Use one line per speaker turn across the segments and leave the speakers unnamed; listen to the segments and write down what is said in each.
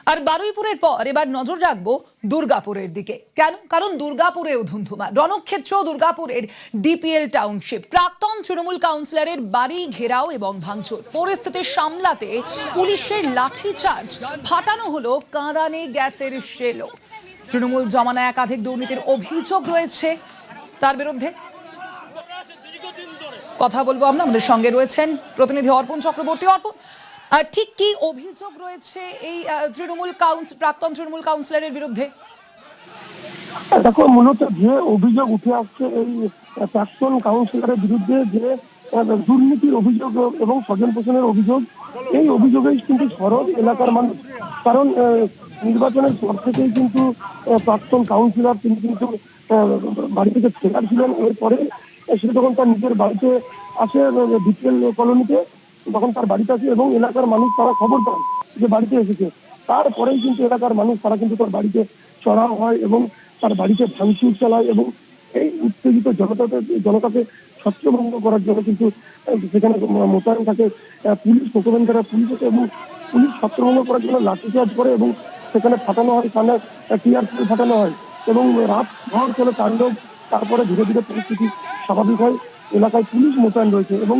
আর বারুইপুরের পর এবার নজর রাখবো দুর্গাপুরের দিকে। কেন? কারণ দুর্গাপুরেও ধুন্ধুমা রণক্ষেত্র। দুর্গাপুরের ডিপিএল টাউনশিপ প্রাক্তন তৃণমূল কাউন্সিলরের বাড়ি ঘেরাও এবং ভাঙচুর। পরিস্থিতি সামলাতে পুলিশের লাঠিচার্জ, ফাটানো হলো কাঁদানে গ্যাসের শেলও। তৃণমূল জমানায় একাধিক দুর্নীতির অভিযোগ রয়েছে তার বিরুদ্ধে। কথা বলবো আমরা, আমাদের সঙ্গে রয়েছেন প্রতিনিধি অর্পণ চক্রবর্তী। অর্পণ, ঠিক কি অভিযোগ রয়েছে এই প্রাক্তন তৃণমূল কাউন্সিলরের বিরুদ্ধে?
দেখো, মূলত যে অভিযোগ উঠে আসছে এই প্রাক্তন কাউন্সিলরের বিরুদ্ধে, যে দুর্নীতির অভিযোগ এবং স্বজন পোষণের অভিযোগ, এই অভিযোগেই কিন্তু সরব এলাকার মানুষ। কারণ নির্বাচনের পর থেকেই কিন্তু প্রাক্তন কাউন্সিলর তিনি কিন্তু বাড়ি থেকে ফেরার ছিলেন। এরপরে সে যখন তার নিজের বাড়িতে আসে ডিপিএল কলোনিতে, তখন তার বাড়িতে আসে এবং এলাকার মানুষ তারা খবর পায় যে বাড়িতে এসেছে। তারপরেই কিন্তু এলাকার মানুষ তারা কিন্তু তার বাড়িতে চড়াও হয় এবং তার বাড়িতে ভাঙচুর চালায় এবং এই উত্তেজিত জনতাকে ছত্রভঙ্গ করার জন্য কিন্তু সেখানে মোতায়েন থাকে পুলিশ, কোকোবেন্দ্রা পুলিশ এবং পুলিশ ছত্রভঙ্গ করার জন্য লাঠিচার্জ করে এবং সেখানে ফাটানো হয়, সামনে টিয়ার ফাটানো হয় এবং রাত ভর চলে তাণ্ডব। তারপরে ধীরে ধীরে পরিস্থিতি স্বাভাবিক হয়। এলাকায় পুলিশ মোতায়েন রয়েছে এবং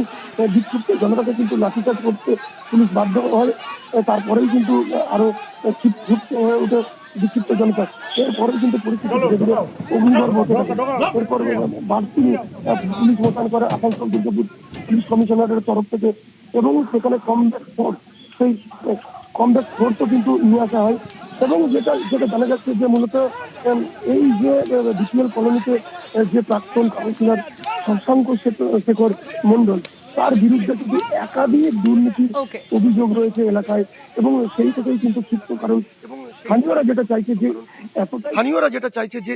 বিক্ষুব্ধ জনতাকে কিন্তু লাঠিচার্জ করতে পুলিশ বাধ্য হয়। তারপরেই কিন্তু আরো ক্ষিপ্ত হয়ে ওঠে বিক্ষিপ্ত জনতা। এরপরে কিন্তু পরিস্থিতি ধীরে ধীরে অগ্নিঝড় হতে থাকে। এরপর বাড়তি পুলিশ মোতায়েন করে আসানসোল দুর্গাপুর পুলিশ কমিশনারের তরফ থেকে এবং সেখানে কমব্যাক ফোর্স, সেই কমব্যাক ফোর্সও কিন্তু নিয়ে আসা হয়। এবং যেটা জানা যাচ্ছে যে মূলত এই যে ডিপিএল কলোনিতে যে প্রাক্তন কাউন্সিলর শশাঙ্ক শেখর মন্ডল, তার বিরুদ্ধে কিন্তু একাধিক দুর্নীতির অভিযোগ রয়েছে এলাকায় এবং সেই থেকেই কিন্তু ক্ষিপ্ত। কারণ স্থানীয়রা যেটা চাইছে যে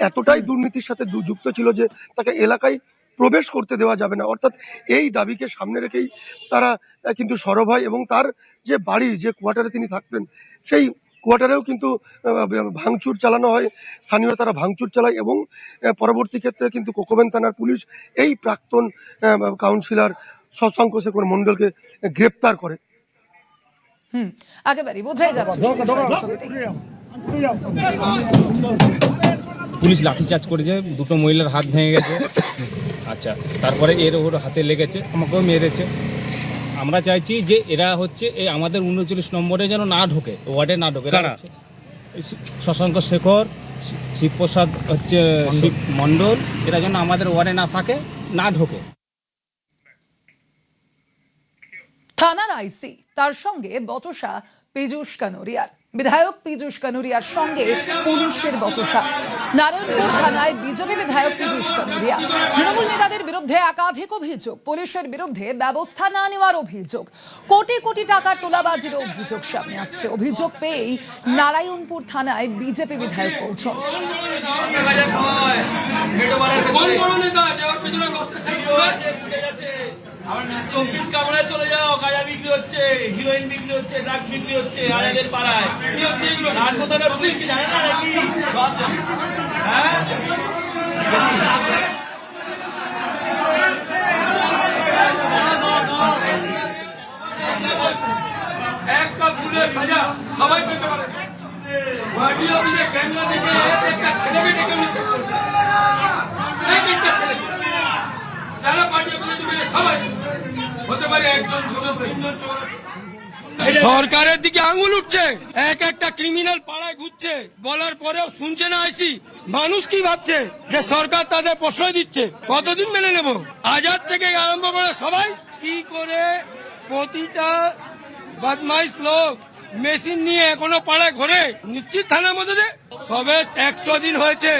এতটাই দুর্নীতির সাথে যুক্ত ছিল যে তাকে এলাকায় প্রবেশ করতে দেওয়া যাবে না। অর্থাৎ এই দাবিকে সামনে রেখেই তারা কিন্তু সরব হয় এবং তার যে বাড়ি, যে কোয়ার্টারে তিনি থাকতেন, সেই কোয়ার্টারেও কিন্তু ভাঙচুর চালানো হয়। স্থানীয় তারা ভাঙচুর চালায় এবং পরবর্তী ক্ষেত্রে কিন্তু কোকোবেন থানার পুলিশ এই প্রাক্তন কাউন্সিলর শশাঙ্ক শেখর মন্ডলকে গ্রেপ্তার করে।
একেবারে বোঝাই যাচ্ছে
পুলিশ লাঠিচার্জ করেছে, দুটো মহিলার হাত ভেঙে গেছে। আচ্ছা, তারপরে এর ওর হাতে লেগেছে, আমাকেও মেরেছে। আমরা চাইছি যে এরা হচ্ছে এই আমাদের 39 নম্বরে যেন না ঢোকে, ওয়ার্ডে না ঢোকে। শশাঙ্ক শেখর, শিবপ্রসাদ হচ্ছে শিব মণ্ডল, এরা যেন আমাদের ওয়ার্ডে না থাকে, না ঢোকে।
থানার আইসি, তার সঙ্গে বচসা পীযূষ কানুরিয়ার। বিধায়ক পীযূষ কানুরিয়ার সঙ্গে পুলিশের বচসা। নারায়ণপুর থানায় বিজেপি বিধায়ক পীযূষ কানুরিয়া। তৃণমূল নেতাদের বিরুদ্ধে একাধিক অভিযোগ, পুলিশের বিরুদ্ধে ব্যবস্থা না নেওয়ার অভিযোগ, কোটি কোটি টাকার তোলাবাজির অভিযোগ সামনে আসছে। অভিযোগ পেয়েই নারায়ণপুর থানায় বিজেপি বিধায়ক পৌঁছন।
চলে যাও, গাঁজা বিক্রি হচ্ছে, হিরোইন বিক্রি হচ্ছে, ড্রাগস বিক্রি হচ্ছে আয়াদের পাড়ায়। কি হচ্ছে এগুলো? নাটকতার পুলিশ কি জানে না নাকি? একটা ভুলের সাজা সবাই পেতে পারে। পার্টি অফিসে ক্যামেরা দেখে একটা ছেলেকে ডেকে নিতে করছে, একটা ছেলেকে যারা পার্টি অফিসে ঢুকে সবাই হতে পারে একজন, দুজন, তিনজন, চোর। সরকারের দিকে আঙুল উঠছে, এক একটা ক্রিমিনাল পাড়ায় ঘুরছে, বলার পরেও শুনছে না আইসি। মানুষ কি ভাবছে যে সরকার তাদের প্রশ্রয় দিচ্ছে? কতদিন মেনে নেব? আজাদ থেকে আরম্ভ করে সবাই কি করে প্রতিটা বদমাইশ লোক মেশিন নিয়ে এখনো পাড়ায় ঘোরে। নিশ্চিত থানার মধ্যে সবে 100 দিন হয়েছে।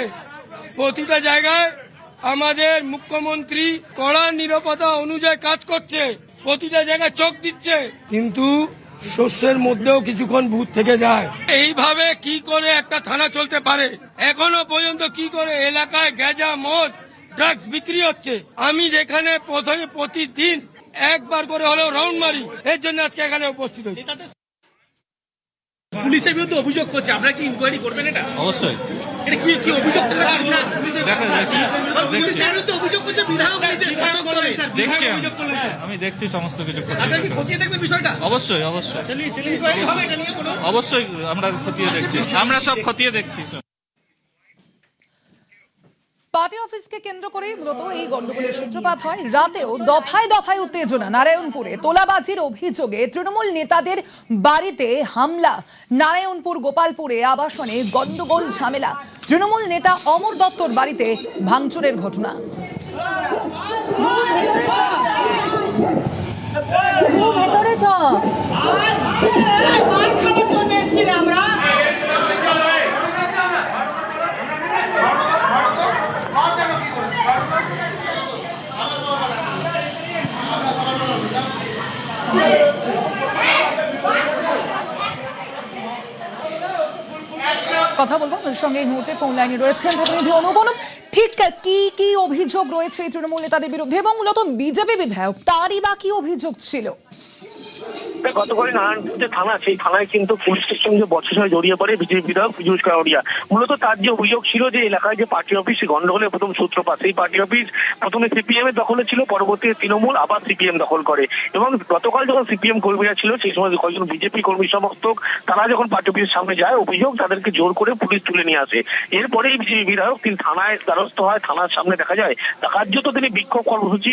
প্রতিটা জায়গায় আমাদের মুখ্যমন্ত্রী কড়া নিরাপত্তা অনুযায়ী কাজ করছে, প্রতিটা জায়গায় চোখ দিচ্ছে, কিন্তু শস্যের মধ্যেও কিছুক্ষণ ভূত থেকে যায়। এইভাবে কি করে একটা থানা চলতে পারে? এখনো পর্যন্ত কি করে এলাকায় গাঁজা, মদ, ড্রাগস বিক্রি হচ্ছে? আমি যেখানে প্রতিদিন একবার করে হলেও রাউন্ড মারি, এর জন্য আজকে এখানে উপস্থিত হয়েছি।
পুলিশের বিরুদ্ধে অভিযোগ করছে, আপনারা কি ইনকোয়ারি করবেন? এটা অবশ্যই। এটা কি অভিযোগ
দেখছি, আমি দেখছি সমস্ত কিছু।
খতিয়ে দেখবেন বিষয়টা?
অবশ্যই অবশ্যই। অবশ্যই আমরা খতিয়ে দেখছি, আমরা সব খতিয়ে দেখছি।
পার্টি অফিসকে কেন্দ্র করে মূলত এই গন্ডগোলের সূত্রপাত হয়। রাতেও দফায় দফায় উত্তেজনা। নারায়ণপুরে তোলাবাজির অভিযোগে তৃণমূল নেতাদের বাড়িতে হামলা। নারায়ণপুর গোপালপুরে আবাসনে গন্ডগোল ঝামেলা। তৃণমূল নেতা অমর দত্তর বাড়িতে ভাঙচুরের ঘটনা।
ভেতরে চ
কথা বলবো আমাদের সঙ্গে এই মুহূর্তে ফোন লাইনে রয়েছেন প্রতিনিধি অনুপ। অনুপ, ঠিক কি কি অভিযোগ রয়েছে এই তৃণমূল নেতাদের বিরুদ্ধে এবং মূলত বিজেপি বিধায়ক তারই বা কি অভিযোগ ছিল?
গতকাল নারায়ণপুর যে থানা, সেই থানায় কিন্তু পুলিশের সঙ্গে বচসায় জড়িয়ে পড়ে বিজেপি বিধায়ক পীযূষ কানোরিয়া। মূলত তার যে অভিযোগ ছিল যে এলাকায় যে পার্টি অফিস গন্ডগোলের প্রথম সূত্রপাত, সেই পার্টি অফিস প্রথমে সিপিএম এর দখলে ছিল, পরবর্তীতে তৃণমূল আবার সিপিএম দখল করে। এবং গতকাল যখন সিপিএম কর্মীরা ছিল সেই সময় কয়েকজন বিজেপি কর্মী সমর্থক তারা যখন পার্টি অফিসের সামনে যায়, অভিযোগ তাদেরকে জোর করে পুলিশ তুলে নিয়ে আসে। এরপরেই বিজেপি বিধায়ক তিনি থানায় দ্বারস্থ হয়। থানার সামনে দেখা যায় কার্যত তিনি বিক্ষোভ কর্মসূচি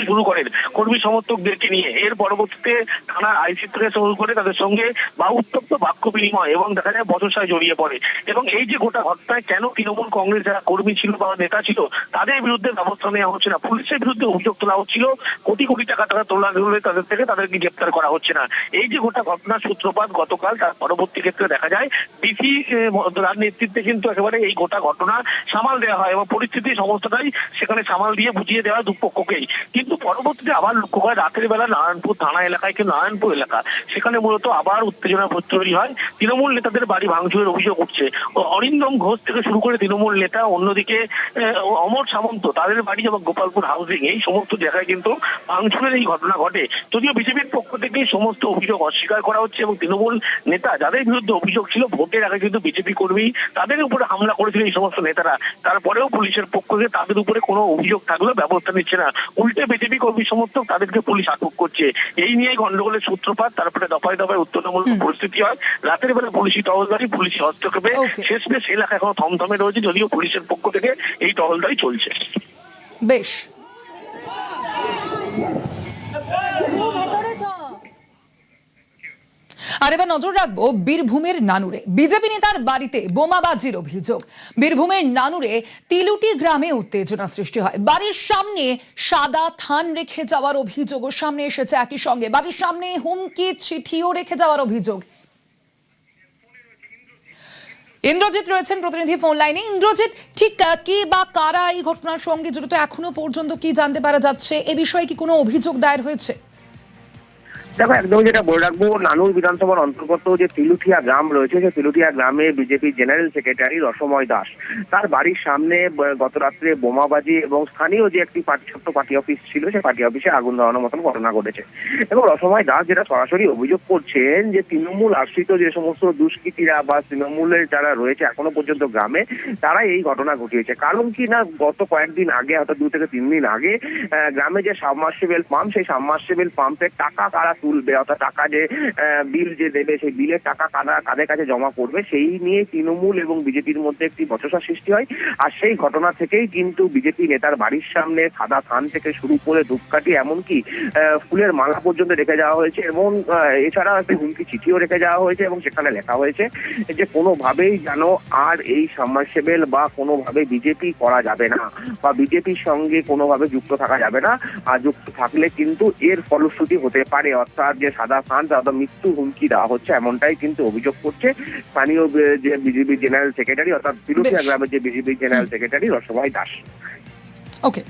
শুরু করেন কর্মী সমর্থকদেরকে নিয়ে। এর পরবর্তীতে থানার আইসি থেকে শুরু করে তাদের সঙ্গে বা উত্তপ্ত বাক্য বিনিময় এবং দেখা যায় বচসায় জড়িয়ে পড়ে। এবং এই যে গোটা ঘটনায় কেন তৃণমূল কংগ্রেস যারা কর্মী ছিল বা নেতা ছিল তাদের বিরুদ্ধে ব্যবস্থা নেওয়া হচ্ছে না, পুলিশের বিরুদ্ধে অভিযোগ তোলা হচ্ছিল, কোটি কোটি টাকা তোলা হলে তাদের থেকে তাদেরকে গ্রেপ্তার করা হচ্ছে না। এই যে গোটা ঘটনার সূত্রপাত গতকাল, তার পরবর্তী ক্ষেত্রে দেখা যায় ডিসি তার নেতৃত্বে কিন্তু একেবারে এই গোটা ঘটনা সামাল দেওয়া হয় এবং পরিস্থিতি সমস্তটাই সেখানে সামাল দিয়ে বুঝিয়ে দেওয়া দুপক্ষকেই। কিন্তু পরবর্তীতে আবার লক্ষ্য করে রাতের বেলা নারায়ণপুর থানা এলাকায়, কিন্তু নারায়ণপুর এলাকা, সেখানে মূলত আবার উত্তেজনা তৈরি হয়। তৃণমূল নেতাদের বাড়ি ভাঙচুরের অভিযোগ উঠছে। অরিন্দম ঘোষ থেকে শুরু করে তৃণমূল নেতা, অন্যদিকে অমর সামন্ত তাদের বাড়ি এবং গোপালপুর হাউজিং, এই সমস্ত জায়গায় কিন্তু ভাঙচুরের এই ঘটনা ঘটে। যদিও বিজেপির পক্ষ থেকে সমস্ত অভিযোগ অস্বীকার করা হচ্ছে এবং তৃণমূল নেতা যাদের বিরুদ্ধে অভিযোগ ছিল ভোটের আগে কিন্তু বিজেপি কর্মী তাদের উপরে হামলা করেছিল এই সমস্ত নেতারা, তারপরেও পুলিশের পক্ষ থেকে তাদের উপরে কোনো অভিযোগ থাকলেও ব্যবস্থা নিচ্ছে না। উল্টে বিজেপি কর্মী সমর্থক তাদেরকে পুলিশ আটক করছে। এই নিয়ে গন্ডগোলের সূত্রপাত, তারপরে দফায় দফায় উত্তেজনামূলক পরিস্থিতি হয়। রাতের বেলা পুলিশি টহলদারি, পুলিশি হস্তক্ষেপে শেষমেশ এলাকা এখনো থমথমে রয়েছে, যদিও পুলিশের পক্ষ থেকে এই টহলদারি চলছে।
বেশ, আর এবার নজর রাখবো বীরভূমের নানুরে। বিজেপি নেতার বাড়িতে বোমাবাজির অভিযোগ। বীরভূমের নানুরে তিলুটি গ্রামে উত্তেজনা সৃষ্টি হয়। বাড়ির সামনে সাদা থান রেখে যাওয়ার অভিযোগও সামনে এসেছে। একই সঙ্গে বাড়ির সামনে হুমকি চিঠিও রেখে যাওয়ার অভিযোগ। ইন্দ্রজিৎ রয়েছেন প্রতিনিধি ফোন লাইনে। ইন্দ্রজিৎ, ঠিক কি বা কারা এই ঘটনার সঙ্গে জড়িত, এখনো পর্যন্ত কি জানতে পারা যাচ্ছে? এ বিষয়ে কি কোনো অভিযোগ দায়ের হয়েছে?
দেখো, একদম যেটা বলে রাখবো, নানুর বিধানসভার অন্তর্গত যে তিলুঠিয়া গ্রাম রয়েছে, সেই তিলুঠিয়া গ্রামে বিজেপি জেনারেল সেক্রেটারি রসময় দাস, তার বাড়ির সামনে গত রাত্রে বোমাবাজি এবং স্থানীয় যে একটি ছোট্ট পার্টি অফিস ছিল, সেই পার্টি অফিসে আগুন ধরানোর মতন ঘটনা ঘটেছে। এবং রসময় দাস যেটা সরাসরি অভিযোগ করছেন যে তৃণমূল আশ্রিত যে সমস্ত দুষ্কৃতীরা বা তৃণমূলের যারা রয়েছে এখনো পর্যন্ত গ্রামে, তারা এই ঘটনা ঘটিয়েছে। কারণ কি না, গত কয়েকদিন আগে, হয়তো 2 থেকে 3 দিন আগে, গ্রামে যে সাবমার্সিবল পাম্প, সেই সাবমার্সিবল পাম্পের টাকা কারা তুলবে, অর্থাৎ টাকা যে বিল যে দেবে, সেই বিলের টাকা কাদের কাছে জমা করবে, সেই নিয়ে তৃণমূল এবং বিজেপির মধ্যে একটি বচসা সৃষ্টি হয়। আর সেই ঘটনা থেকেই কিন্তু বিজেপি নেতার বাড়ির সামনে সাদা থান থেকে শুরু করে ধূপকাঠি, এমনকি ফুলের মালা পর্যন্ত রেখে যাওয়া হয়েছে এবং এছাড়া একটি হুমকি চিঠিও রেখে যাওয়া হয়েছে এবং সেখানে লেখা হয়েছে যে কোনোভাবেই যেন আর এই সাবমার্সিবল বা কোনোভাবে বিজেপি করা যাবে না বা বিজেপির সঙ্গে কোনোভাবে যুক্ত থাকা যাবে না। আর যুক্ত থাকলে কিন্তু এর ফলশ্রুতি হতে পারে, অর্থাৎ যে সাদা খান তাদের মৃত্যু হুমকি দেওয়া হচ্ছে, এমনটাই কিন্তু অভিযোগ করছে স্থানীয় যে বিজেপি জেনারেল সেক্রেটারি, অর্থাৎ তিলুঠিয়া গ্রামের যে বিজেপি জেনারেল সেক্রেটারি রসময় দাস।
ওকে।